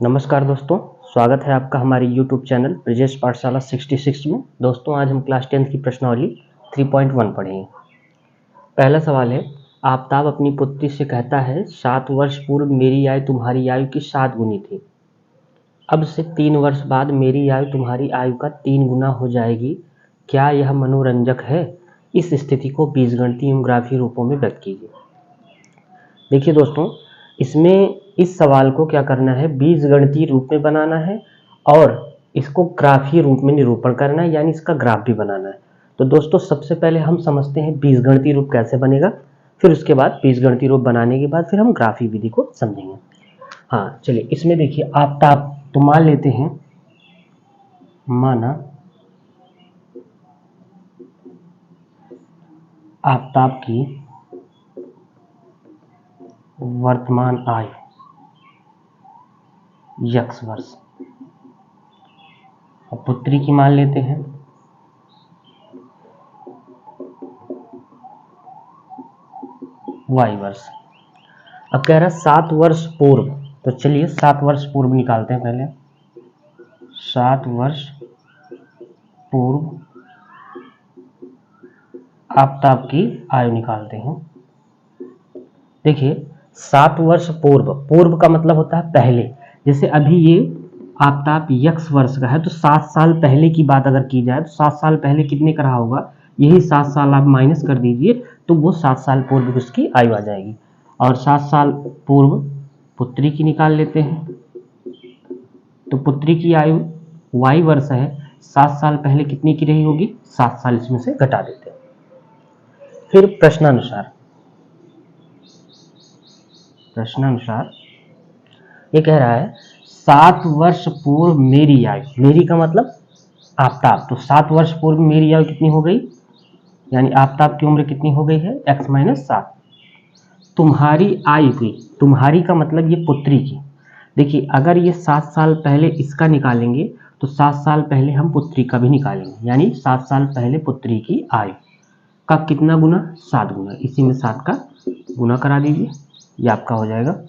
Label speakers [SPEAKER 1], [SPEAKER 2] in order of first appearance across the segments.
[SPEAKER 1] नमस्कार दोस्तों, स्वागत है आपका हमारे YouTube चैनल ब्रजेश पाठशाला 66 में। दोस्तों आज हम क्लास 10 की प्रश्नावली 3.1 पढ़ेंगे। पहला सवाल है, आफताब अपनी पुत्री से कहता है 7 वर्ष पूर्व मेरी आयु तुम्हारी आयु की 7 गुनी थी। अब से 3 वर्ष बाद मेरी आयु तुम्हारी आयु का 3 गुना हो जाएगी। क्या यह मनोरंजक है? इस स्थिति को बीजगणितीय एवं ग्राफीय रूपों में व्यक्त कीजिए। देखिए दोस्तों, इसमें इस सवाल को क्या करना है, बीजगणितीय रूप में बनाना है और इसको ग्राफीय रूप में निरूपण करना है, यानी इसका ग्राफ भी बनाना है। तो दोस्तों सबसे पहले हम समझते हैं बीजगणितीय रूप कैसे बनेगा, फिर उसके बाद बीजगणितीय रूप बनाने के बाद फिर हम ग्राफीय विधि को समझेंगे। हाँ चलिए, इसमें देखिए आफताब, तो मान लेते हैं, माना आफताब की वर्तमान आयु x वर्ष, और पुत्री की मान लेते हैं y वर्ष। अब कह रहा है 7 वर्ष पूर्व, तो चलिए 7 वर्ष पूर्व निकालते हैं। पहले 7 वर्ष पूर्व आफताब की आयु निकालते हैं। देखिए 7 वर्ष पूर्व, पूर्व का मतलब होता है पहले। जैसे अभी ये आफताब x वर्ष का है, तो 7 साल पहले की बात अगर की जाए तो 7 साल पहले कितने का रहा होगा, यही 7 साल आप माइनस कर दीजिए तो वो 7 साल पूर्व उसकी आयु आ जाएगी। और 7 साल पूर्व पुत्री की निकाल लेते हैं, तो पुत्री की आयु y वर्ष है, 7 साल पहले कितनी की रही होगी, 7 साल इसमें से घटा देते हैं। फिर प्रश्नानुसार ये कह रहा है 7 वर्ष पूर्व मेरी आयु, मेरी का मतलब आफताब, तो 7 वर्ष पूर्व मेरी आयु कितनी हो गई, यानी आफताब की उम्र कितनी हो गई है, x - 7। तुम्हारी आयु की, तुम्हारी का मतलब ये पुत्री की। देखिए अगर ये 7 साल पहले इसका निकालेंगे तो 7 साल पहले हम पुत्री का भी निकालेंगे, यानी 7 साल पहले पुत्री की आयु का कितना गुना, 7 गुना। इसी में 7 का गुना करा दीजिए, ये आपका हो जाएगा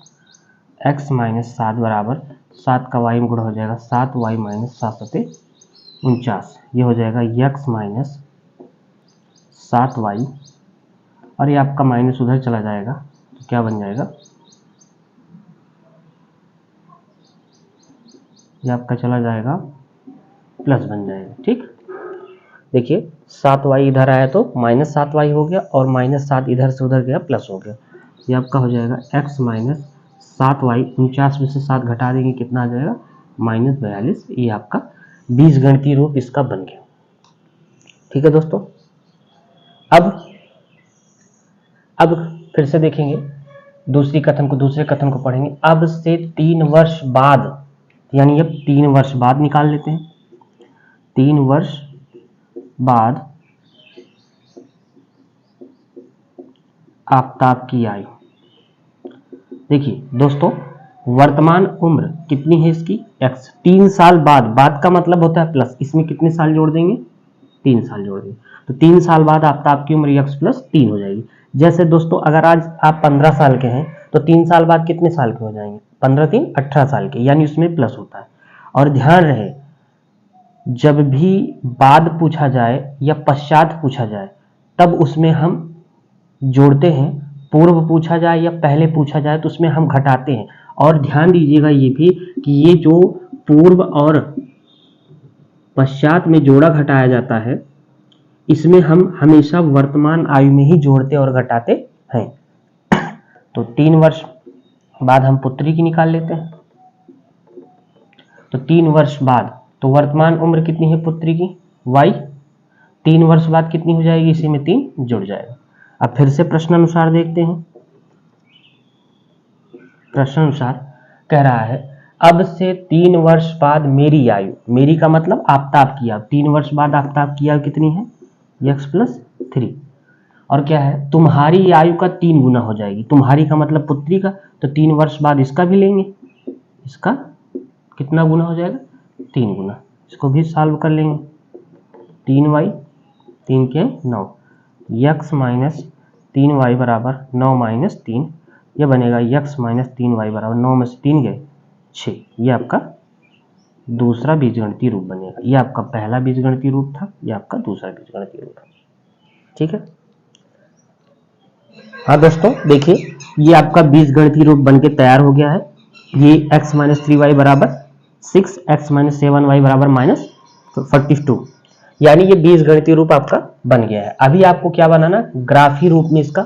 [SPEAKER 1] x - 7 बराबर 7 का y में गुणा हो जाएगा 7y - 7 × 49। ये हो जाएगा x - 7y, और ये आपका माइनस उधर चला जाएगा तो क्या बन जाएगा, ये आपका चला जाएगा प्लस बन जाएगा। ठीक, देखिए 7y इधर आया तो -7y हो गया, और -7 इधर से उधर गया प्लस हो गया। ये आपका हो जाएगा x - 7y, 49 में से 7 घटा देंगे कितना आ जाएगा, -42। ये आपका बीजगणितीय रूप इसका बन गया। ठीक है दोस्तों, अब फिर से देखेंगे दूसरे कथन को पढ़ेंगे। अब से 3 वर्ष बाद, यानी अब 3 वर्ष बाद निकाल लेते हैं। 3 वर्ष बाद आफताब की आयु। देखिए दोस्तों, वर्तमान उम्र कितनी है इसकी, x। 3 साल बाद का मतलब होता है प्लस, इसमें कितने साल जोड़ देंगे, 3 साल जोड़ देंगे, तो 3 साल बाद आफताब की उम्र x + 3 हो जाएगी। जैसे दोस्तों अगर आज आप 15 साल के हैं तो 3 साल बाद कितने साल के हो जाएंगे, 15 3 18 साल के, यानी उसमें प्लस होता है। और ध्यान रहे, जब भी बाद पूछा जाए या पश्चात पूछा जाए तब उसमें हम जोड़ते हैं, पूर्व पूछा जाए या पहले पूछा जाए तो उसमें हम घटाते हैं। और ध्यान दीजिएगा ये भी कि ये जो पूर्व और पश्चात में जोड़ा घटाया जाता है, इसमें हम हमेशा वर्तमान आयु में ही जोड़ते और घटाते हैं। तो 3 वर्ष बाद हम पुत्री की निकाल लेते हैं, तो 3 वर्ष बाद, तो वर्तमान उम्र कितनी है पुत्री की, y। 3 वर्ष बाद कितनी हो जाएगी, इसी में 3 जुड़ जाएगा। अब फिर से प्रश्नानुसार देखते हैं। प्रश्नानुसार कह रहा है अब से 3 वर्ष बाद मेरी आयु, मेरी का मतलब आफताब की आयु, 3 वर्ष बाद आफताब की आयु कितनी है, x + 3। और क्या है, तुम्हारी आयु का 3 गुना हो जाएगी। तुम्हारी का मतलब पुत्री का, तो 3 वर्ष बाद इसका भी लेंगे, इसका कितना गुना हो जाएगा, 3 गुना। इसको भी सॉल्व कर लेंगे, 3y 3 के 9, x - 3y बराबर 9 - 3। ये बनेगा x - 3y बराबर 9 में से 3 गए 6। ये आपका दूसरा बीजगणितीय रूप बनेगा। ये आपका पहला बीजगणितीय रूप था, ये आपका दूसरा बीजगणितीय रूप था। ठीक है। हाँ दोस्तों देखिए, ये आपका बीजगणितीय रूप बनके तैयार हो गया है। ये x माइनस 3y बराबर 6, x माइनस 7y बराबर माइनस 42, यानी ये बीजगणितीय रूप आपका बन गया है। अभी आपको क्या बनाना, ग्राफी रूप में इसका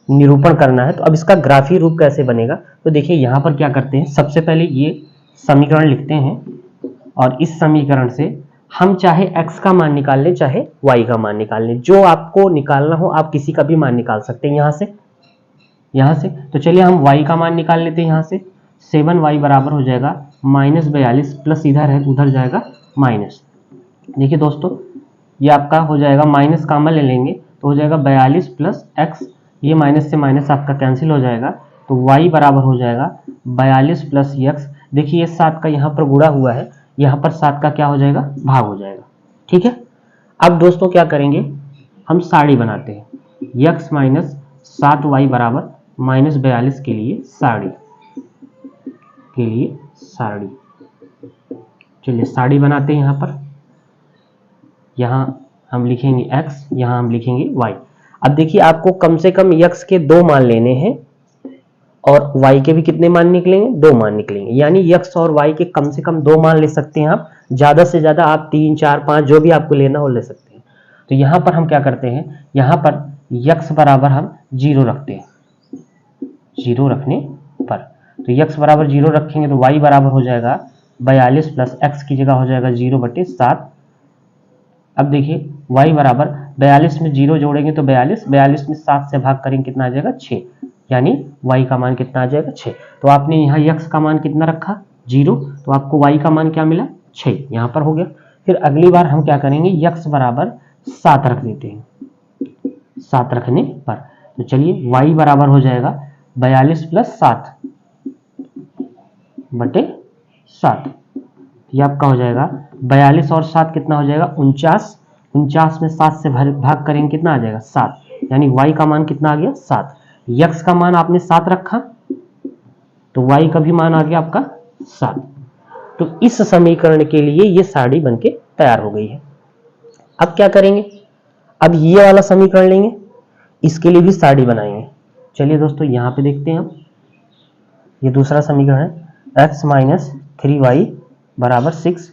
[SPEAKER 1] निरूपण करना है। तो अब इसका ग्राफी रूप कैसे बनेगा, तो देखिए यहाँ पर क्या करते हैं, सबसे पहले ये समीकरण लिखते हैं और इस समीकरण से हम चाहे x का मान निकाल लें चाहे y का मान निकाल लें, जो आपको निकालना हो आप किसी का भी मान निकाल सकते हैं यहाँ से। तो चलिए हम y का मान निकाल लेते हैं यहाँ से। 7y बराबर हो जाएगा -42 प्लस इधर है उधर जाएगा माइनस। देखिए दोस्तों ये आपका हो जाएगा, माइनस कॉमन ले लेंगे तो हो जाएगा 42 प्लस x, ये माइनस से माइनस आपका कैंसिल हो जाएगा, तो y बराबर हो जाएगा 42 प्लस x। देखिए ये 7 का यहाँ पर गुणा हुआ है, यहाँ पर 7 का क्या हो जाएगा, भाग हो जाएगा। ठीक है। अब दोस्तों क्या करेंगे, हम साड़ी बनाते हैं। x माइनस 7y बराबर -42 के लिए साड़ी, चलिए साड़ी बनाते हैं। यहाँ पर यहाँ हम लिखेंगे x, यहाँ हम लिखेंगे y। अब देखिए आपको कम से कम x के 2 मान लेने हैं और y के भी कितने मान निकलेंगे, 2 मान निकलेंगे, यानी x और y के कम से कम 2 मान ले सकते हैं आप। ज्यादा से ज्यादा आप 3, 4, 5 जो भी आपको लेना हो ले सकते हैं। तो यहाँ पर हम क्या करते हैं, यहाँ पर x बराबर हम 0 रखते हैं, 0 रखने पर, तो x बराबर 0 रखेंगे तो y बराबर हो जाएगा 42 प्लस x की जगह हो जाएगा 0/7। अब देखिए y बराबर 42 में 0 जोड़ेंगे तो 42 में 7 से भाग करेंगे कितना आ जाएगा, 6, यानी y का मान कितना आ जाएगा, 6। तो आपने यहाँ x का मान कितना रखा, 0, तो आपको y का मान क्या मिला, 6, यहाँ पर हो गया। फिर अगली बार हम क्या करेंगे, x बराबर 7 रख देते हैं, 7 रखने पर, तो चलिए y बराबर हो जाएगा 42 प्लस 7 बटे 7, ये आपका हो जाएगा 42 और 7 कितना हो जाएगा, 49, 49 में 7 से भाग करेंगे कितना आ जाएगा, 7, यानी y का मान कितना आ गया, 7। x का मान आपने 7 रखा तो y का भी मान आ गया आपका 7। तो इस समीकरण के लिए ये साड़ी बनके तैयार हो गई है। अब क्या करेंगे, अब ये वाला समीकरण लेंगे, इसके लिए भी साड़ी बनाएंगे। चलिए दोस्तों यहाँ पे देखते हैं हम, ये दूसरा समीकरण है, x माइनस 3y बराबर 6।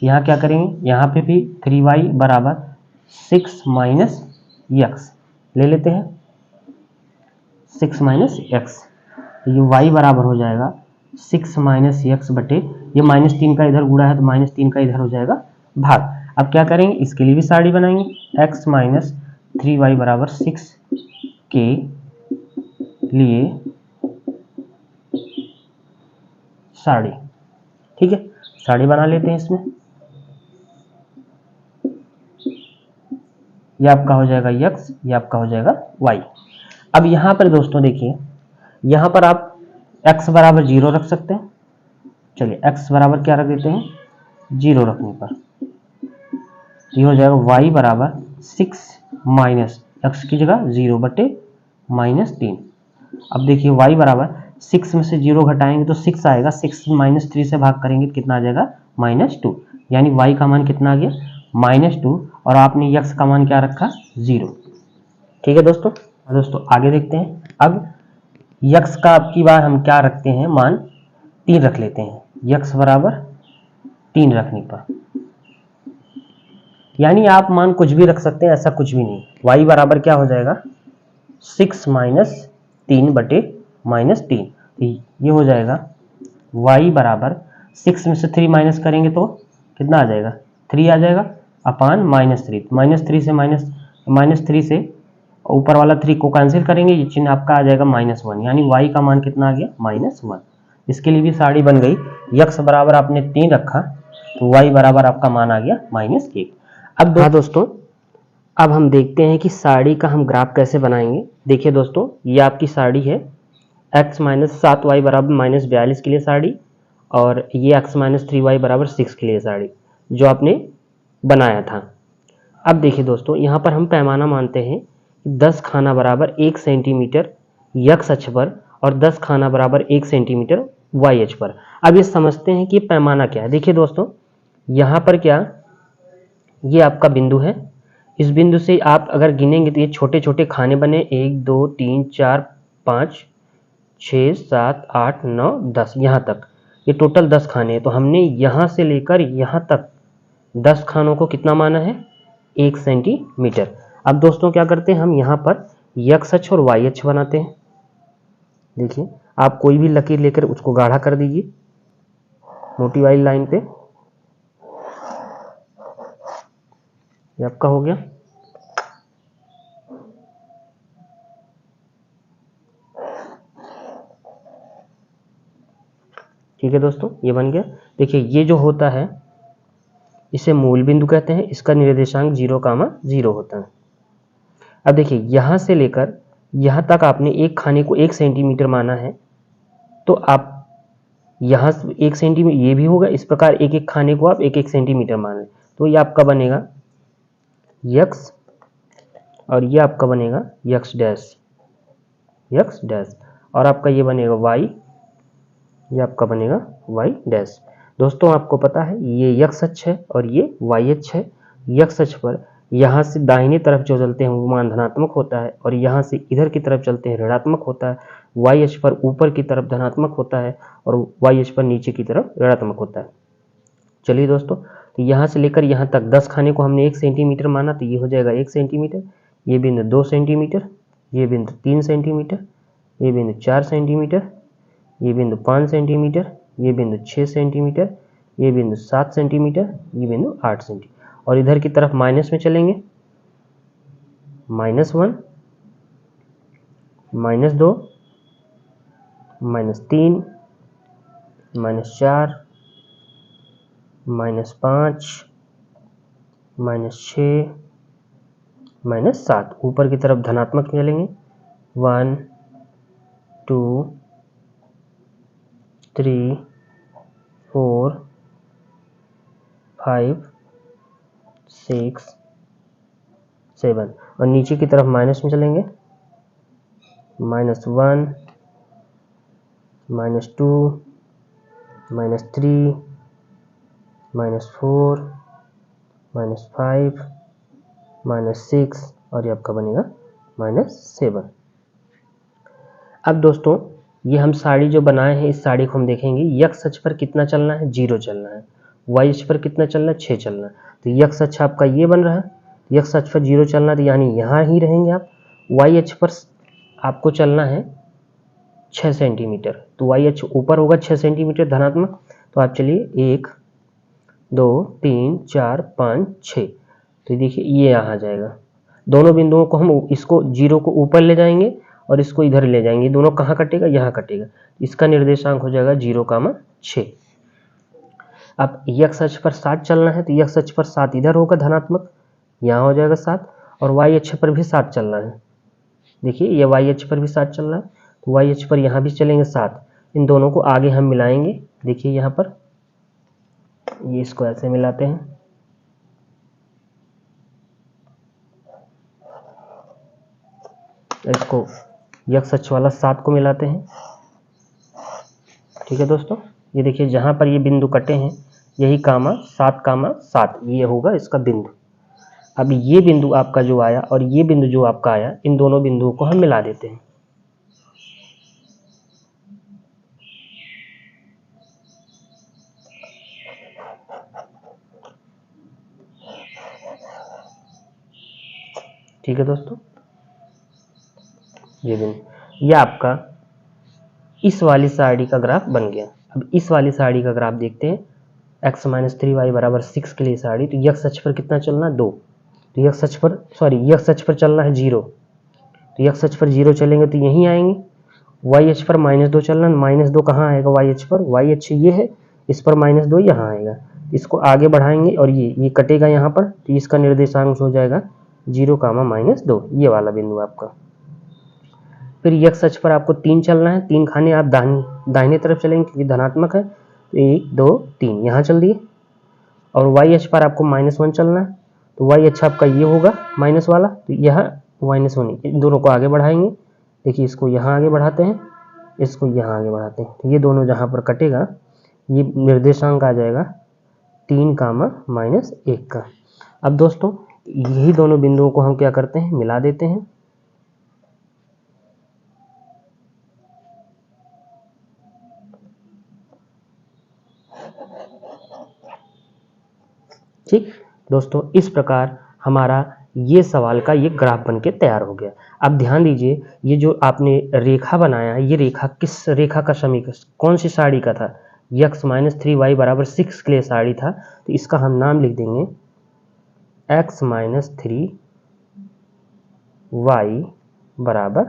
[SPEAKER 1] यहाँ क्या करेंगे, यहाँ पे भी 3y बराबर 6 माइनस x ले लेते हैं, 6 माइनस x, तो ये y बराबर हो जाएगा 6 माइनस x बटे, ये -3 का इधर गुणा है तो -3 का इधर हो जाएगा भाग। अब क्या करेंगे, इसके लिए भी साड़ी बनाएंगे, x माइनस 3y बराबर 6 के लिए साड़ी। ठीक है, साड़ी बना लेते हैं इसमें, ये आपका हो जाएगा x, ये आपका हो जाएगा y। अब यहाँ पर दोस्तों देखिए, यहाँ पर आप x बराबर 0 रख सकते हैं। चलिए x बराबर क्या रख देते हैं, 0 रखने पर ये हो जाएगा y बराबर 6 माइनस x की जगह 0 बटे -3। अब देखिए y बराबर 6 में से 0 घटाएंगे तो 6 आएगा, 6 माइनस 3 से भाग करेंगे तो कितना आ जाएगा, -2, यानी y का मान कितना आ गया, -2, और आपने x का मान क्या रखा, 0। ठीक है दोस्तों आगे देखते हैं। अब x का अब की बार हम क्या रखते हैं, मान 3 रख लेते हैं, x बराबर 3 रखने पर, यानी आप मान कुछ भी रख सकते हैं, ऐसा कुछ भी नहीं। y बराबर क्या हो जाएगा, 6 माइनस 3 बटे -3, ये हो जाएगा y बराबर 6 में से 3 माइनस करेंगे तो कितना आ जाएगा, 3 आ जाएगा अपान -3, -3 से -3 से ऊपर वाला 3 को कैंसिल करेंगे, ये चिन्ह आपका आ जाएगा -1, यानी y का मान कितना आ गया, -1। इसके लिए भी साड़ी बन गई, x बराबर आपने 3 रखा तो y बराबर आपका मान आ गया -1। अब हाँ दोस्तों, अब हम देखते हैं कि साड़ी का हम ग्राफ कैसे बनाएंगे। देखिए दोस्तों, ये आपकी साड़ी है, x माइनस 7y बराबर -42 के लिए साड़ी, और ये x माइनस 3y बराबर 6 के लिए साड़ी जो आपने बनाया था। अब देखिए दोस्तों, यहाँ पर हम पैमाना मानते हैं 10 खाना बराबर 1 सेंटीमीटर x अक्ष पर और 10 खाना बराबर 1 सेंटीमीटर YH पर। अब ये समझते हैं कि पैमाना क्या है। देखिए दोस्तों, यहाँ पर क्या, ये आपका बिंदु है, इस बिंदु से आप अगर गिनेंगे तो ये छोटे छोटे खाने बने, 1 2 3 4 5 6 7 8 9 10, यहाँ तक ये टोटल 10 खाने हैं। तो हमने यहाँ से लेकर यहाँ तक 10 खानों को कितना माना है, 1 सेंटीमीटर। अब दोस्तों क्या करते हैं, हम यहाँ पर x अक्ष और y अक्ष बनाते हैं। देखिए, आप कोई भी लकीर लेकर उसको गाढ़ा कर दीजिए मोटी वाली लाइन पे। ये आपका हो गया। ठीक है दोस्तों, ये बन गया। देखिए, ये जो होता है इसे मूल बिंदु कहते हैं, इसका निर्देशांक 0,0 होता है। अब देखिए, यहाँ से लेकर यहाँ तक आपने एक खाने को 1 सेंटीमीटर माना है, तो आप यहाँ 1 सेंटीमीटर ये भी होगा, इस प्रकार एक एक खाने को आप 1 सेंटीमीटर मान लें, तो ये आपका बनेगा x और ये आपका बनेगा x डैश, और आपका ये बनेगा y, ये आपका बनेगा y डैश। दोस्तों आपको पता है ये x अक्ष है और ये y अक्ष है। x अक्ष पर यहाँ से दाहिने तरफ जो चलते हैं वो मान धनात्मक होता है, और यहाँ से इधर की तरफ चलते हैं ऋणात्मक होता है। y अक्ष पर ऊपर की तरफ धनात्मक होता है और y अक्ष पर नीचे की तरफ ऋणात्मक होता है। चलिए दोस्तों, तो यहाँ से लेकर यहाँ तक 10 खाने को हमने 1 सेंटीमीटर माना, तो ये हो जाएगा 1 सेंटीमीटर। ये बिंदु 2 सेंटीमीटर, ये बिंदु 3 सेंटीमीटर, ये बिंदु 4 सेंटीमीटर, ये बिंदु 5 सेंटीमीटर, ये बिंदु 6 सेंटीमीटर, ये बिंदु 7 सेंटीमीटर, ये बिंदु 8 सेंटीमीटर। और इधर की तरफ माइनस में चलेंगे, -1, -2, -3, -4, -5, -6, -7। ऊपर की तरफ धनात्मक में चलेंगे, 1 2 3 4 5 6 7, और नीचे की तरफ माइनस में चलेंगे, -1 -2 -3 -4 -5 -6, और ये आपका बनेगा -7। अब दोस्तों ये हम साड़ी जो बनाए हैं, इस साड़ी को हम देखेंगे x अक्ष पर कितना चलना है, 0 चलना है, y अक्ष पर कितना चलना है, 6 चलना है। तो x अक्ष आपका ये बन रहा है, x अक्ष पर 0 चलना है, तो यानी यहाँ ही रहेंगे आप। y अक्ष पर आपको चलना है 6 सेंटीमीटर, तो y अक्ष ऊपर होगा 6 सेंटीमीटर धनात्मक। तो आप चलिए 1 2 3 4 5 6, तो देखिए ये यहाँ आ जाएगा। दोनों बिंदुओं को हम इसको 0 को ऊपर ले जाएंगे और इसको इधर ले जाएंगे, दोनों कहाँ कटेगा, यहाँ कटेगा। इसका निर्देशांक हो जाएगा 0,6। अब x अक्ष पर 7 चलना है, तो x अक्ष पर 7 इधर होगा धनात्मक, यहाँ हो जाएगा 7, और y अक्ष पर भी 7 चलना है। देखिए ये y अक्ष पर भी 7 चल रहा है, तो y अक्ष पर यहाँ भी चलेंगे 7। इन दोनों को आगे हम मिलाएंगे। देखिए यहाँ पर ये इसको ऐसे मिलाते हैं, इसको x अक्ष वाला 7 को मिलाते हैं। ठीक है दोस्तों, ये देखिए जहाँ पर ये बिंदु कटे हैं यही 7,7 ये होगा इसका बिंदु। अब ये बिंदु आपका जो आया और ये बिंदु जो आपका आया, इन दोनों बिंदुओं को हम मिला देते हैं। ठीक है दोस्तों, ये बिंदु, ये आपका इस वाली साड़ी का ग्राफ बन गया। अब इस वाली साड़ी का ग्राफ देखते हैं, x - 3y = 6 के लिए साड़ी, तो x अक्ष पर कितना चलना है, 2, तो x अक्ष पर चलना है 0, तो x अक्ष पर 0 चलेंगे तो यहीं आएंगे। y अक्ष पर -2 चलना है, -2 कहाँ आएगा, y अक्ष पर, y अक्ष ये है, इस पर -2 यहाँ आएगा। इसको आगे बढ़ाएंगे और ये कटेगा यहाँ पर, तो इसका निर्देशांक हो जाएगा 0,-2, ये वाला बिंदु आपका। फिर x अक्ष पर आपको 3 चलना है, 3 खाने आप दाहिने तरफ चलेंगे क्योंकि धनात्मक है, तो 1 2 3 यहाँ चल दिए। और y अक्ष पर आपको -1 चलना है, तो y अक्ष आपका ये होगा माइनस वाला, तो यह -1, इन दोनों को आगे बढ़ाएंगे। देखिए इसको यहाँ आगे बढ़ाते हैं, इसको यहाँ आगे बढ़ाते हैं। तो ये दोनों जहाँ पर कटेगा ये निर्देशांक आ जाएगा 3 कामा माइनस 1 का। अब दोस्तों यही दोनों बिंदुओं को हम क्या करते हैं, मिला देते हैं। ठीक दोस्तों, इस प्रकार हमारा ये सवाल का ये ग्राफ बनके तैयार हो गया। अब ध्यान दीजिए, ये जो आपने रेखा बनाया है, ये रेखा किस रेखा का समीकरण, कौन सी सारणी का था, x माइनस 3y बराबर 6 के लिए सारणी था। तो इसका हम नाम लिख देंगे x माइनस 3y बराबर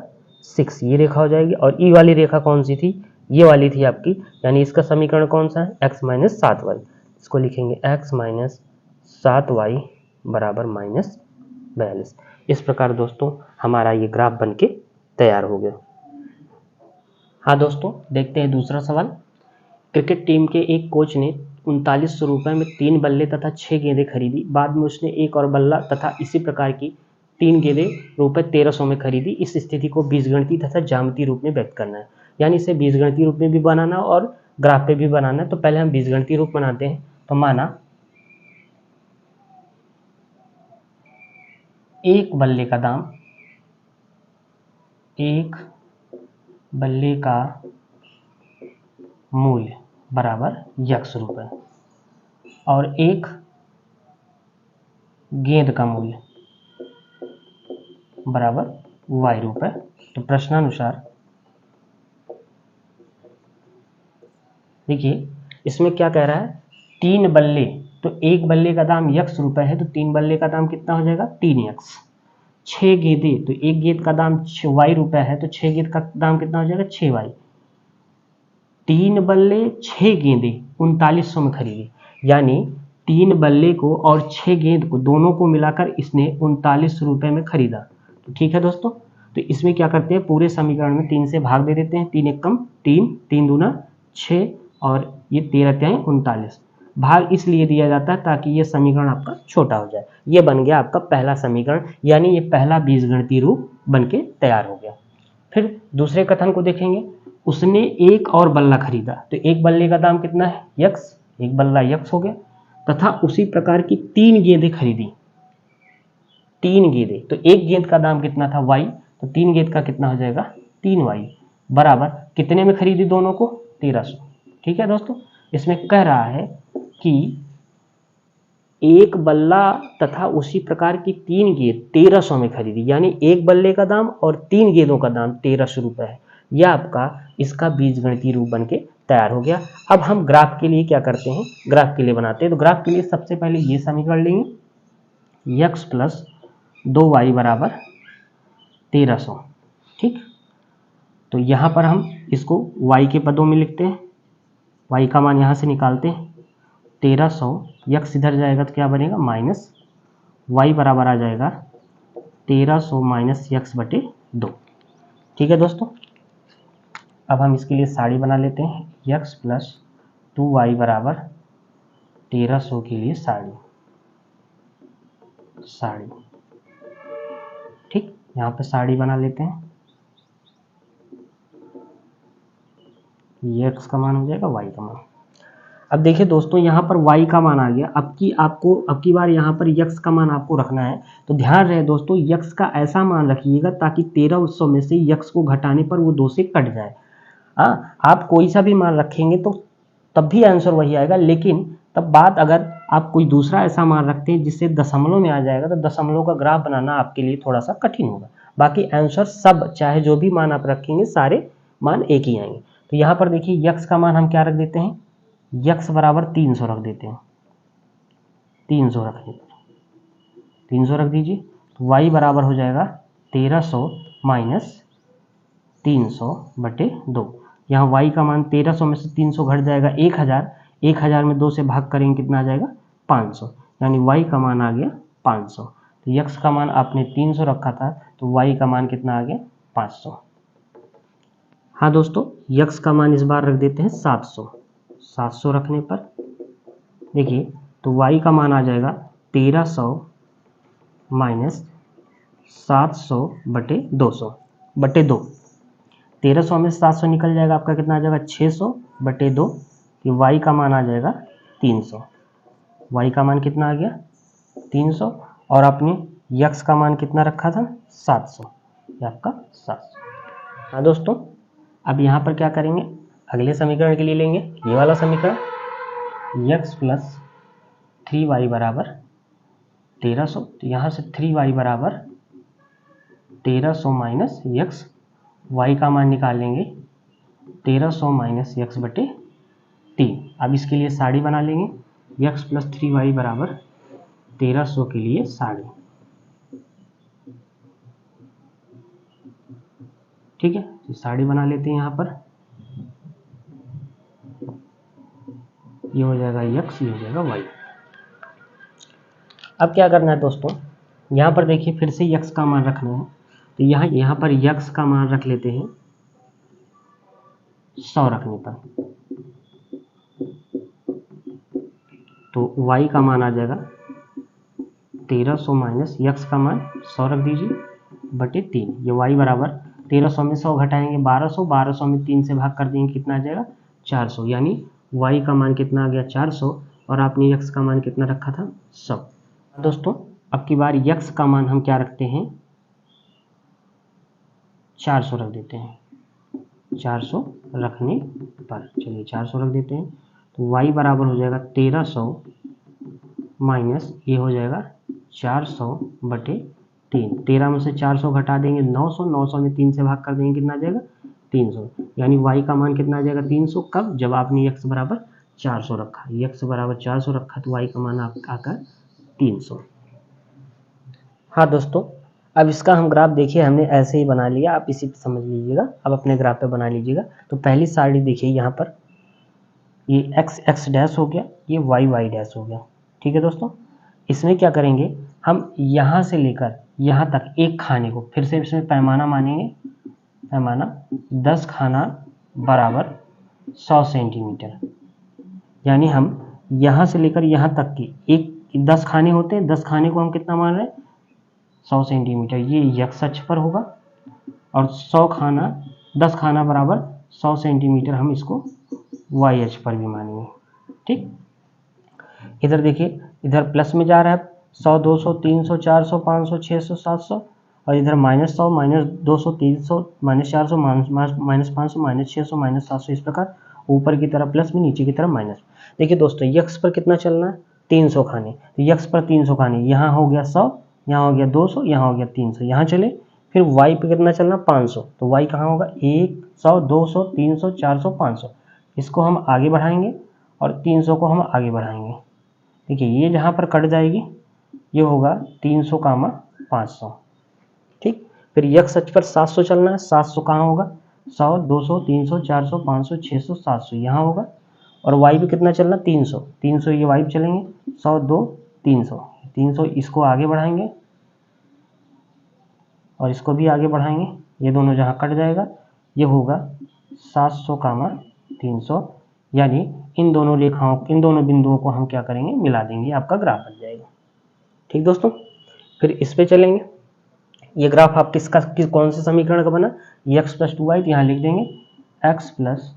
[SPEAKER 1] 6, ये रेखा हो जाएगी। और ई वाली रेखा कौन सी थी, ये वाली थी आपकी, यानी इसका समीकरण कौन सा है, x माइनस 7y। इसको लिखेंगे x माइनस 7y बराबर माइनस 42। इस प्रकार दोस्तों हमारा ये ग्राफ बनके तैयार हो गया। हाँ दोस्तों, देखते हैं दूसरा सवाल। क्रिकेट टीम के एक कोच ने 3900 रुपये में 3 बल्ले तथा 6 गेंदें खरीदी। बाद में उसने एक और बल्ला तथा इसी प्रकार की 3 गेंदें रुपये 1300 में खरीदी। इस स्थिति को बीजगणितीय तथा ज्यामितीय रूप में व्यक्त करना है, यानी इसे बीजगणितीय रूप में भी बनाना और ग्राफ पे भी बनाना है। तो पहले हम बीजगणितीय रूप बनाते हैं। तो माना एक बल्ले का दाम, एक बल्ले का मूल्य बराबर x रुपये और एक गेंद का मूल्य बराबर y रुपये। तो प्रश्नानुसार देखिए इसमें क्या कह रहा है, 3 बल्ले, तो एक बल्ले का दाम x रुपये है, तो 3 बल्ले का दाम कितना हो जाएगा 3x। 6 गेंदे, तो एक गेंद का दाम y रुपये है, तो 6 गेंद का दाम कितना हो जाएगा 6y। 3 बल्ले 6 गेंदे 3900 में खरीदी, यानी 3 बल्ले को और 6 गेंद को दोनों को मिलाकर इसने 3900 रुपये में खरीदा। तो ठीक है दोस्तों, तो इसमें क्या करते हैं, पूरे समीकरण में 3 से भाग दे देते हैं। 3 एकम 3, 3 दूना 6 और ये 13 त्याई 39। भाग इसलिए दिया जाता है ताकि ये समीकरण आपका छोटा हो जाए। ये बन गया आपका पहला समीकरण, यानी ये पहला बीजगणितीय रूप बनके तैयार हो गया। फिर दूसरे कथन को देखेंगे। उसने एक और बल्ला खरीदा, तो एक बल्ले का दाम कितना है x, एक बल्ला x हो गया, तथा उसी प्रकार की 3 गेंदें खरीदी। 3 गेंदें, तो एक गेंद का दाम कितना था y, तो 3 गेंद का कितना हो जाएगा 3y बराबर कितने में खरीदी दोनों को 1300। ठीक है दोस्तों, इसमें कह रहा है कि एक बल्ला तथा उसी प्रकार की 3 गेंद 1300 में खरीदी, यानी एक बल्ले का दाम और 3 गेंदों का दाम 1300 रुपये है। यह आपका इसका बीजगणितीय रूप बनके तैयार हो गया। अब हम ग्राफ के लिए क्या करते हैं, ग्राफ के लिए बनाते हैं। तो ग्राफ के लिए सबसे पहले ये समीकरण लेंगे, x प्लस 2y बराबर 1300। ठीक, तो यहाँ पर हम इसको y के पदों में लिखते हैं, y का मान यहाँ से निकालते हैं 1300, x इधर जाएगा तो क्या बनेगा माइनस y बराबर आ जाएगा 1300 माइनस x बटे 2। ठीक है दोस्तों, अब हम इसके लिए साड़ी बना लेते हैं, x प्लस 2y बराबर 1300 के लिए साड़ी। ठीक, यहाँ पे साड़ी बना लेते हैं, ये x का मान हो जाएगा y का मान। अब देखिए दोस्तों यहाँ पर y का मान आ गया। अब की बार यहाँ पर x का मान आपको रखना है। तो ध्यान रहे दोस्तों, x का ऐसा मान रखिएगा ताकि 1300 में से x को घटाने पर वो 2 से कट जाए। आप कोई सा भी मान रखेंगे तो तब भी आंसर वही आएगा, लेकिन तब बात अगर आप कोई दूसरा ऐसा मान रखते हैं जिससे दशमलव में आ जाएगा तो दशमलव का ग्राफ बनाना आपके लिए थोड़ा सा कठिन होगा। बाकी आंसर सब, चाहे जो भी मान आप रखेंगे, सारे मान एक ही आएंगे। तो यहाँ पर देखिए x का मान हम क्या रख देते हैं, x बराबर 300 रख देते हैं, 300 रखने पर 300 रख दीजिए। तो y बराबर हो जाएगा 1300 माइनस 300 बटे 2। यहाँ y का मान 1300 में से 300 घट जाएगा 1000, 1000 में 2 से भाग करेंगे कितना आ जाएगा 500, यानी y का मान आ गया 500। तो x का मान आपने 300 रखा था, तो y का मान कितना आ गया 500। हाँ दोस्तों, x का मान इस बार रख देते हैं 700। 700 रखने पर देखिए तो y का मान आ जाएगा 1300 माइनस 700 बटे 200 बटे 2। 1300 में 700 निकल जाएगा, आपका कितना आ जाएगा 600 बटे 2, कि y का मान आ जाएगा 300। y का मान कितना आ गया 300, और आपने x का मान कितना रखा था 700, ये आपका 700। हाँ दोस्तों, अब यहाँ पर क्या करेंगे, अगले समीकरण के लिए लेंगे ये वाला समीकरण, x प्लस 3y बराबर 1300। तो यहाँ से 3y बराबर 1300 माइनस x, y का मान निकालेंगे 1300 माइनस x बटे 3। अब इसके लिए साड़ी बना लेंगे, x प्लस 3y बराबर 1300 के लिए साड़ी, ठीक है। तो साड़ी बना लेते हैं यहाँ पर, ये हो जाएगा x, ये हो जाएगा y। अब क्या करना है दोस्तों, यहाँ पर देखिए फिर से x का मान रखना है, तो यहाँ पर x का मान रख लेते हैं 100 रखने पर, तो y का मान आ जाएगा 1300 माइनस x का मान 100 रख दीजिए बटे 3। ये y बराबर 1300 में 100 घटाएंगे 1200, 1200 में 3 से भाग कर देंगे कितना आ जाएगा 400, यानी y का मान कितना आ गया 400, और आपने x का मान कितना रखा था 100। दोस्तों अब की बार x का मान हम क्या रखते हैं 400 रख देते हैं, 400 रखने पर, चलिए 400 रख देते हैं, तो y बराबर हो जाएगा 1300 माइनस ये हो जाएगा 400 बटे 3। 13 में से 400 घटा देंगे 900, 900 में 3 से भाग कर देंगे कितना आ जाएगा 300, यानी y का मान कितना आ जाएगा 300। कब, जब आपने x बराबर 400 रखा, x बराबर 400 रखा, तो y का मान आकर 300। हाँ दोस्तों, अब इसका हम ग्राफ देखिए हमने ऐसे ही बना लिया, आप इसी पे समझ लीजिएगा, अब अपने ग्राफ पे बना लीजिएगा। तो पहली साइड देखिए यहाँ पर ये x डैश हो गया, ये y डैश हो गया, ठीक है दोस्तों। इसमें क्या करेंगे, हम यहाँ से लेकर यहाँ तक एक खाने को फिर से इसमें पैमाना मानेंगे, पैमाना 10 खाना बराबर 100 सेंटीमीटर, यानी हम यहाँ से लेकर यहाँ तक की एक 10 खाने होते हैं, 10 खाने को हम कितना मान रहे हैं 100 सेंटीमीटर, ये x अक्ष पर होगा, और 100 खाना 10 खाना बराबर 100 सेंटीमीटर हम इसको y अक्ष पर भी मानेंगे, ठीक। इधर देखिए, इधर प्लस में जा रहा है 100, 200, 300, 400, 500, 600, 700, और इधर -100, -200, 300, -400, -500, -600, -700, इस प्रकार ऊपर की तरफ प्लस में, नीचे की तरफ माइनस। देखिए दोस्तों x पर कितना चलना है 300 खाने, तो x पर 300 खाने, यहाँ हो गया 100, यहाँ हो गया 200, यहाँ हो गया 300, यहाँ चले। फिर y पे कितना चलना 500, तो y कहाँ होगा 1, 100, 200, 300, 400, 500, इसको हम आगे बढ़ाएंगे और 300 को हम आगे बढ़ाएंगे। देखिए ये जहाँ पर कट जाएगी ये होगा 300 कामा 500, ठीक। फिर x अक्ष पर 700 चलना है, 700 कहाँ होगा 100, 200, 300, 400, 500, 600, 700 यहाँ होगा, और y पे कितना चलना 300, 300 ये y पे चलेंगे, 100, 2, 300, 300 इसको आगे बढ़ाएंगे और इसको भी आगे बढ़ाएंगे, ये दोनों जहाँ कट जाएगा ये होगा 700 कामा 300, यानी इन दोनों रेखाओं, इन दोनों बिंदुओं को हम क्या करेंगे मिला देंगे, आपका ग्राफ बन जाएगा, ठीक दोस्तों। फिर इस पे चलेंगे, ये ग्राफ आप कौन से समीकरण का बना, x प्लस 2y, तो यहाँ लिख देंगे x प्लस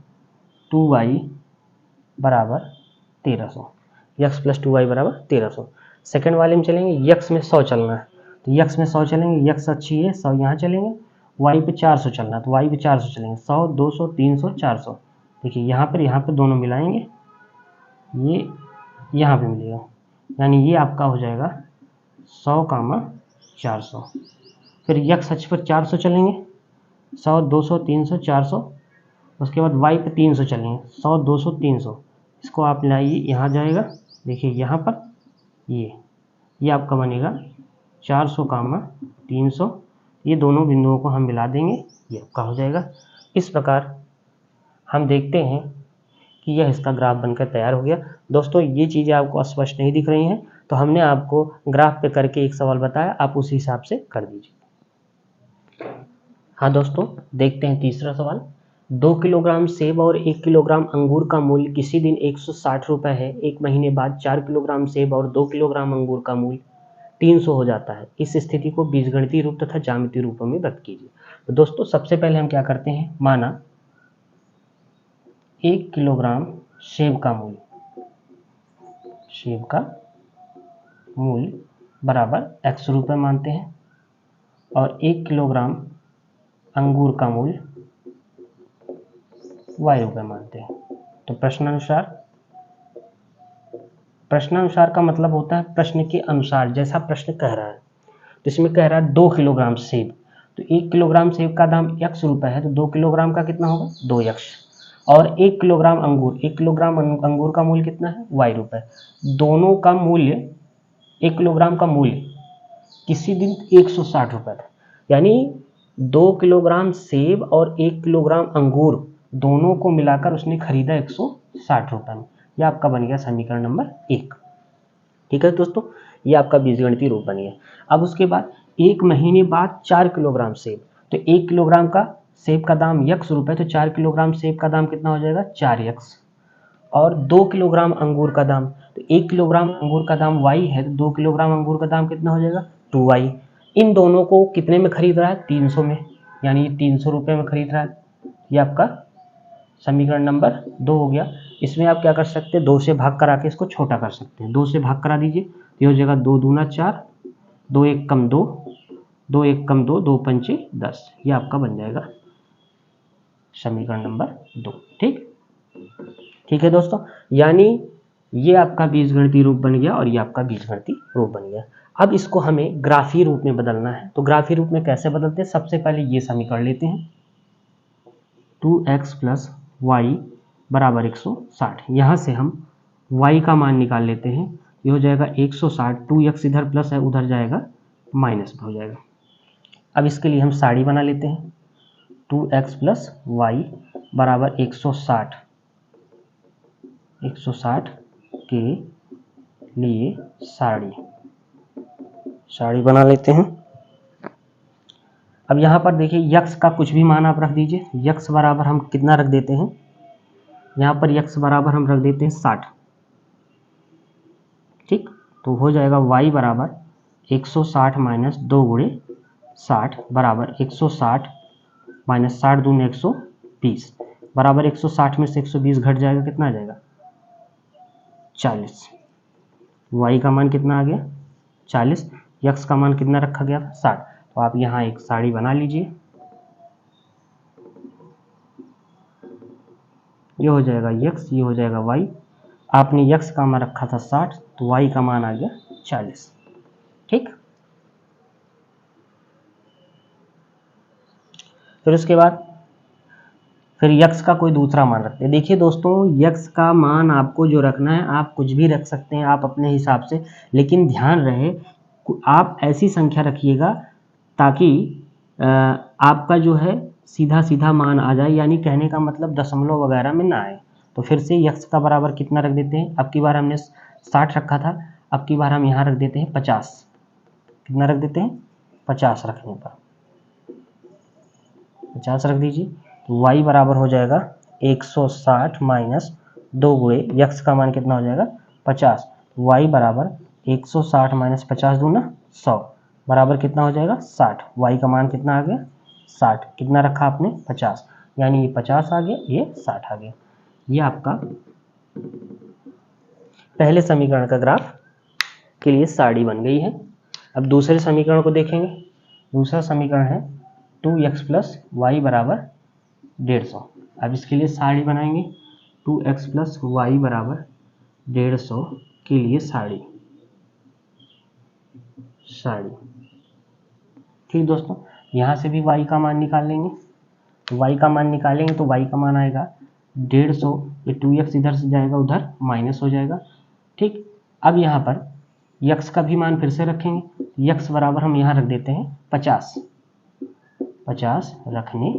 [SPEAKER 1] 2y बराबर 1300, x प्लस 2y बराबर 1300। सेकेंड वाले में चलेंगे, x में 100 चलना है, तो x में 100 चलेंगे, x अच्छी है 100 यहाँ चलेंगे, y पे 400 चलना है, तो y पे 400 चलेंगे, 100, 200, 300, 400। देखिए यहाँ पर दोनों मिलाएंगे, ये यहाँ पे मिलेगा, यानी ये आपका हो जाएगा 100 कामा 400। फिर x अक्ष पर 400 चलेंगे, 100, 200, 300, 400, उसके बाद y पे 300 चलेंगे, 100, 200, 300, इसको आप लाइए यहाँ जाएगा, देखिए यहाँ पर ये आपका बनेगा 400 कामा 300, ये दोनों बिंदुओं को हम मिला देंगे, ये आपका हो जाएगा। इस प्रकार हम देखते हैं कि यह इसका ग्राफ बनकर तैयार हो गया। दोस्तों ये चीज़ें आपको स्पष्ट नहीं दिख रही हैं, तो हमने आपको ग्राफ पे करके एक सवाल बताया, आप उसी हिसाब से कर दीजिए। हाँ दोस्तों, देखते हैं तीसरा सवाल। 2 किलोग्राम सेब और 1 किलोग्राम अंगूर का मूल्य किसी दिन 160 रुपये है, एक महीने बाद 4 किलोग्राम सेब और 2 किलोग्राम अंगूर का मूल्य 300 हो जाता है। इस स्थिति को बीजगणितीय रूप तथा ज्यामितीय रूपों में व्यक्त कीजिए। तो दोस्तों सबसे पहले हम क्या करते हैं, माना 1 किलोग्राम सेब का मूल्य बराबर x रुपये मानते हैं और 1 किलोग्राम अंगूर का मूल्य y रुपये मानते हैं। तो प्रश्नानुसार का मतलब होता है प्रश्न के अनुसार, जैसा प्रश्न कह रहा है। तो इसमें कह रहा है 2 किलोग्राम सेब, तो 1 किलोग्राम सेब का दाम x रुपये है, तो 2 किलोग्राम का कितना होगा 2x। और 1 किलोग्राम अंगूर, 1 किलोग्राम अंगूर का मूल्य कितना है y रुपये। दोनों का मूल्य, 1 किलोग्राम का मूल्य किसी दिन 160 रुपये था, यानी 2 किलोग्राम सेब और 1 किलोग्राम अंगूर दोनों को मिलाकर उसने खरीदा 160 रुपये में। यह आपका बन गया समीकरण नंबर 1। ठीक है दोस्तों, ये आपका बीजगणितीय रूप बन गया। अब उसके बाद 1 महीने बाद 4 किलोग्राम सेब, तो 1 किलोग्राम का सेब का दाम x रुपये, तो 4 किलोग्राम सेब का दाम कितना हो जाएगा 4x। और 2 किलोग्राम अंगूर का दाम, तो 1 किलोग्राम अंगूर का दाम y है, तो 2 किलोग्राम अंगूर का दाम कितना हो जाएगा 2y। इन दोनों को कितने में खरीद रहा है 300 में, यानी 300 रुपये में खरीद रहा है। ये आपका समीकरण नंबर 2 हो गया। इसमें आप क्या कर सकते हैं, 2 से भाग करा के इसको छोटा कर सकते हैं। 2 से भाग करा दीजिए, तो ये हो जाएगा 2 दूना 4, 2 1 कम 2, 2 1 कम 2, 2 पंचे 10। ये आपका बन जाएगा समीकरण नंबर 2। ठीक है दोस्तों, यानी ये आपका बीजगणितीय रूप बन गया और ये आपका बीजगणितीय रूप बन गया। अब इसको हमें ग्राफीय रूप में बदलना है। तो ग्राफीय रूप में कैसे बदलते हैं, सबसे पहले ये समीकरण लेते हैं 2x + y बराबर 160। यहाँ से हम y का मान निकाल लेते हैं। ये हो जाएगा 160, 2x इधर प्लस है उधर जाएगा माइनस हो जाएगा। अब इसके लिए हम साड़ी बना लेते हैं, 2x + y बराबर 160 के लिए साड़ी बना लेते हैं। अब यहाँ पर देखिए x का कुछ भी मान आप रख दीजिए। x बराबर हम कितना रख देते हैं, यहाँ पर x बराबर हम रख देते हैं 60। ठीक, तो हो जाएगा y बराबर 160 माइनस 2 गुणे 60 बराबर 160 माइनस 60 दूनी 120 बराबर 160 में से 120 घट जाएगा, कितना आ जाएगा 40। y का मान कितना आ गया 40, x का मान कितना रखा गया 60। तो आप यहाँ एक साड़ी बना लीजिए। ये हो जाएगा x, ये हो जाएगा y। आपने x का मान रखा था 60, तो y का मान आ गया 40। ठीक, फिर उसके बाद फिर x का कोई दूसरा मान रखते हैं। देखिए दोस्तों, x का मान आपको जो रखना है, आप कुछ भी रख सकते हैं आप अपने हिसाब से, लेकिन ध्यान रहे आप ऐसी संख्या रखिएगा ताकि आपका जो है सीधा सीधा मान आ जाए, यानी कहने का मतलब दशमलव वगैरह में ना आए। तो फिर से x का बराबर कितना रख देते हैं, अब की बार हमने 60 रखा था, अब की बार हम यहाँ रख देते हैं 50। कितना रख देते हैं 50, रखने पर 50 रख दीजिए। तो y बराबर हो जाएगा 160 माइनस 2 गुणे x का मान कितना हो जाएगा 50। y बराबर 160 माइनस 50 दूना 100 बराबर कितना हो जाएगा 60। y का मान कितना आ गया 60, कितना रखा आपने 50, यानी ये 50 आ गया, ये 60 आ गया। ये आपका पहले समीकरण का ग्राफ के लिए साड़ी बन गई है। अब दूसरे समीकरण को देखेंगे। दूसरा समीकरण है 2x + y बराबर 150। अब इसके लिए साड़ी बनाएंगे, 2x + y बराबर 150 के लिए साड़ी। ठीक दोस्तों, यहाँ से भी y का मान निकाल लेंगे। y का मान निकालेंगे तो y का मान आएगा 150, ये 2x इधर से जाएगा उधर माइनस हो जाएगा। ठीक, अब यहाँ पर x का भी मान फिर से रखेंगे। x बराबर हम यहाँ रख देते हैं 50 रखने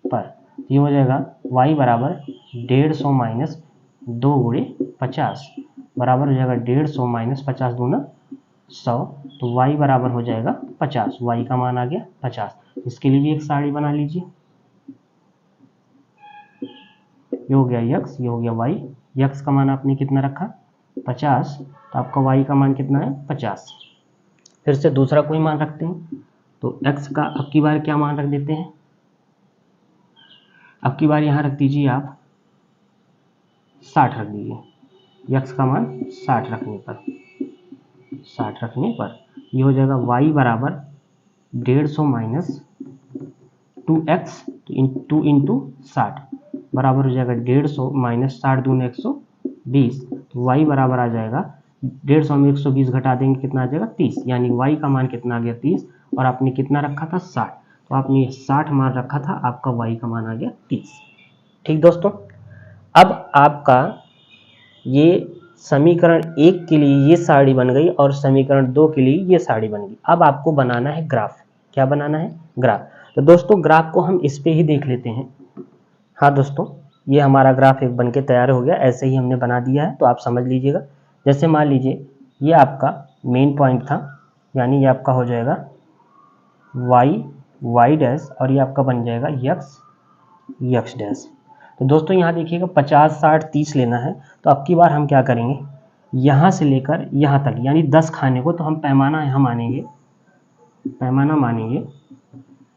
[SPEAKER 1] पर ये हो जाएगा y बराबर 150 माइनस 2 गुणे 50 बराबर हो जाएगा 150 माइनस 50 दूना 100। तो y बराबर हो जाएगा 50, y का मान आ गया 50। इसके लिए भी एक साड़ी बना लीजिए। ये हो गया x, ये हो गया y। x का मान आपने कितना रखा 50, तो आपका y का मान कितना है 50। फिर से दूसरा कोई मान रखते हैं, तो x का अब की बार क्या मान रख देते हैं, अब की बार यहाँ रख दीजिए आप 60 रख दीजिए, x का मान 60 रखने पर ये हो जाएगा y बराबर 150 माइनस 2x, तो 2 इंटू 60 बराबर हो जाएगा 150 माइनस 60 दूनी 120, तो y बराबर आ जाएगा 150 में 120 घटा देंगे कितना आ जाएगा 30, यानी y का मान कितना आ गया 30, और आपने कितना रखा था 60, तो आपने 60 मान रखा था, आपका y का मान आ गया 30। ठीक दोस्तों, अब आपका ये समीकरण 1 के लिए ये सारणी बन गई और समीकरण 2 के लिए ये सारणी बन गई। अब आपको बनाना है ग्राफ। क्या बनाना है, ग्राफ। तो दोस्तों ग्राफ को हम इस पे ही देख लेते हैं। हाँ दोस्तों, ये हमारा ग्राफ एक बन के तैयार हो गया, ऐसे ही हमने बना दिया है, तो आप समझ लीजिएगा। जैसे मान लीजिए ये आपका मेन पॉइंट था, यानी ये आपका हो जाएगा y डैश, और ये आपका बन जाएगा x डैश। तो दोस्तों यहाँ देखिएगा 50 60 30 लेना है, तो अब की बार हम क्या करेंगे, यहाँ से लेकर यहाँ तक यानी 10 खाने को, तो हम पैमाना यहाँ मानेंगे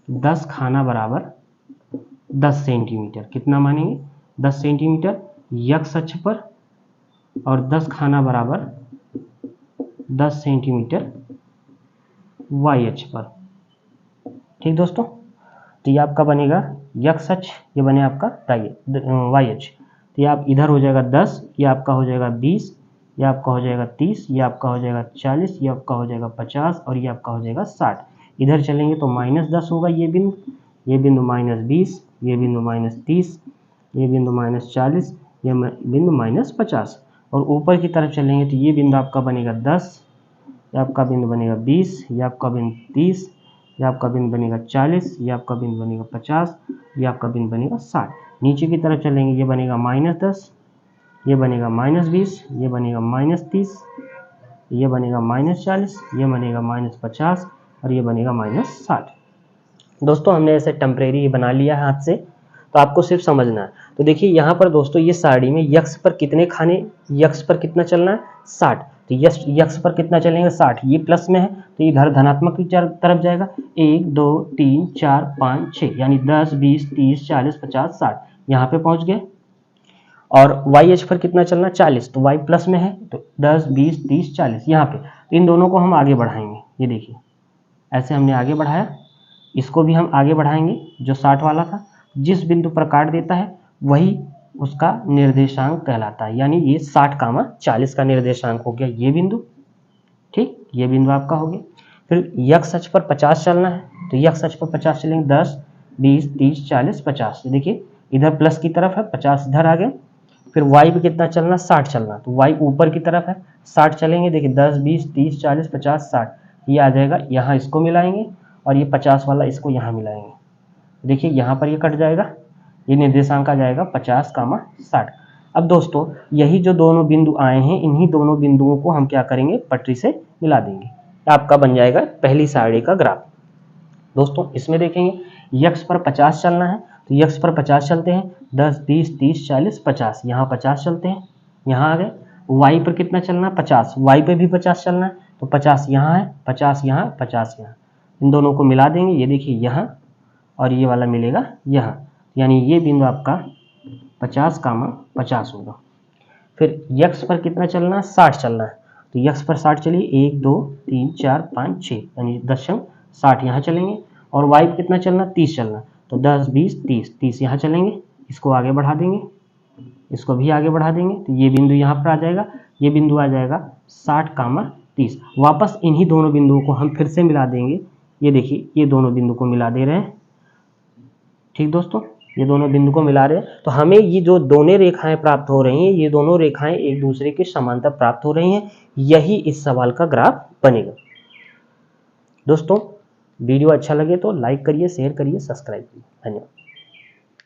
[SPEAKER 1] 10 खाना बराबर 10 सेंटीमीटर। कितना मानेंगे, 10 सेंटीमीटर x अक्ष पर, और 10 खाना बराबर 10 सेंटीमीटर y अक्ष पर। ठीक दोस्तों, तो ये आपका बनेगा x अक्ष, ये बने आपका y अक्ष, तो ये आप इधर हो जाएगा 10, ये आपका हो जाएगा 20, ये आपका हो जाएगा 30, ये आपका हो जाएगा 40, ये आपका हो जाएगा 50, और ये आपका हो जाएगा 60। इधर चलेंगे तो -10 होगा ये बिंदु -20, ये बिंदु -30, ये बिंदु -40, ये बिंदु -50, और ऊपर की तरफ चलेंगे तो ये बिंदु आपका बनेगा 10, ये आपका बिंदु बनेगा 20, ये आपका बिंदु 30, ये आपका बिंदु बनेगा 40, ये आपका बिंदु बनेगा 50, ये आपका बिंदु बनेगा 60। नीचे की तरफ चलेंगे, ये बनेगा -10, ये बनेगा -20, ये बनेगा -30, ये बनेगा -40, ये बनेगा -50, और ये बनेगा -60। दोस्तों हमने ऐसे टेम्परेरी बना लिया है हाथ से, तो आपको सिर्फ समझना है। तो देखिए यहाँ पर दोस्तों ये सारणी में यक्ष पर कितने खाने, यक्ष पर कितना चलना है 60, तो यक्ष पर कितना चलेंगे 60, ये प्लस में है तो इधर धनात्मक की तरफ जाएगा, 1 2 3 4 5 6, यानी 10 20 30 40 50 60 यहाँ पे पहुंच गए। और y अक्ष पर कितना चलना 40, तो y प्लस में है तो 10 20 30 40 यहाँ पे, तो इन दोनों को हम आगे बढ़ाएंगे। ये देखिए ऐसे हमने आगे बढ़ाया, इसको भी हम आगे बढ़ाएंगे, जो 60 वाला था जिस बिंदु पर काट देता है वही उसका निर्देशांक कहलाता है, यानी ये 60, 40 का निर्देशांक हो गया ये बिंदु। ठीक, ये बिंदु आपका हो गया। फिर x अक्ष पर 50 चलना है, तो x अक्ष पर 50 चलेंगे, 10 20 30 40 50, देखिए इधर प्लस की तरफ है 50 इधर आ गए। फिर y पे कितना चलना 60 चलना, तो y ऊपर की तरफ है 60 चलेंगे, देखिए 10 20 30 40 50 60, ये आ जाएगा, यहाँ इसको मिलाएंगे और ये 50 वाला इसको यहाँ मिलाएंगे, देखिए यहाँ पर ये कट जाएगा, ये निर्देशांक आ जाएगा 50, 60। अब दोस्तों यही जो दोनों बिंदु आए हैं, इन्हीं दोनों बिंदुओं को हम क्या करेंगे, पटरी से मिला देंगे, आपका बन जाएगा पहली सारणी का ग्राफ। दोस्तों इसमें देखेंगे x पर 50 चलना है, तो x पर 50 चलते हैं, 10 20 30 40 50, यहाँ 50 चलते हैं, यहाँ आ गए। y पर कितना चलना है 50, y पे भी 50 चलना है, तो 50 यहाँ है, 50 यहाँ, 50 यहाँ, इन दोनों को मिला देंगे, ये देखिए यहाँ और ये वाला मिलेगा यहाँ, यानी ये बिंदु आपका 50, 50 होगा। फिर x पर कितना चलना है 60 चलना है, तो x पर 60 चलिए, 1 2 3 4 5 6, यानी 10.60 यहाँ चलेंगे। और y पर कितना चलना 30 चलना, तो 10 20 30 यहाँ चलेंगे, इसको आगे बढ़ा देंगे, इसको भी आगे बढ़ा देंगे, तो ये बिंदु यहाँ पर आ जाएगा, ये बिंदु आ जाएगा 60, 30। वापस इन्हीं दोनों बिंदुओं को हम फिर से मिला देंगे, ये देखिए ये दोनों बिंदु को मिला दे रहे हैं। ठीक दोस्तों, ये दोनों बिंदु को मिला रहे हैं, तो हमें ये जो दोनों रेखाएं प्राप्त हो रही हैं, ये दोनों रेखाएं एक दूसरे के समांतर प्राप्त हो रही हैं, यही इस सवाल का ग्राफ बनेगा। दोस्तों वीडियो अच्छा लगे तो लाइक करिए, शेयर करिए, सब्सक्राइब करिए। धन्यवाद।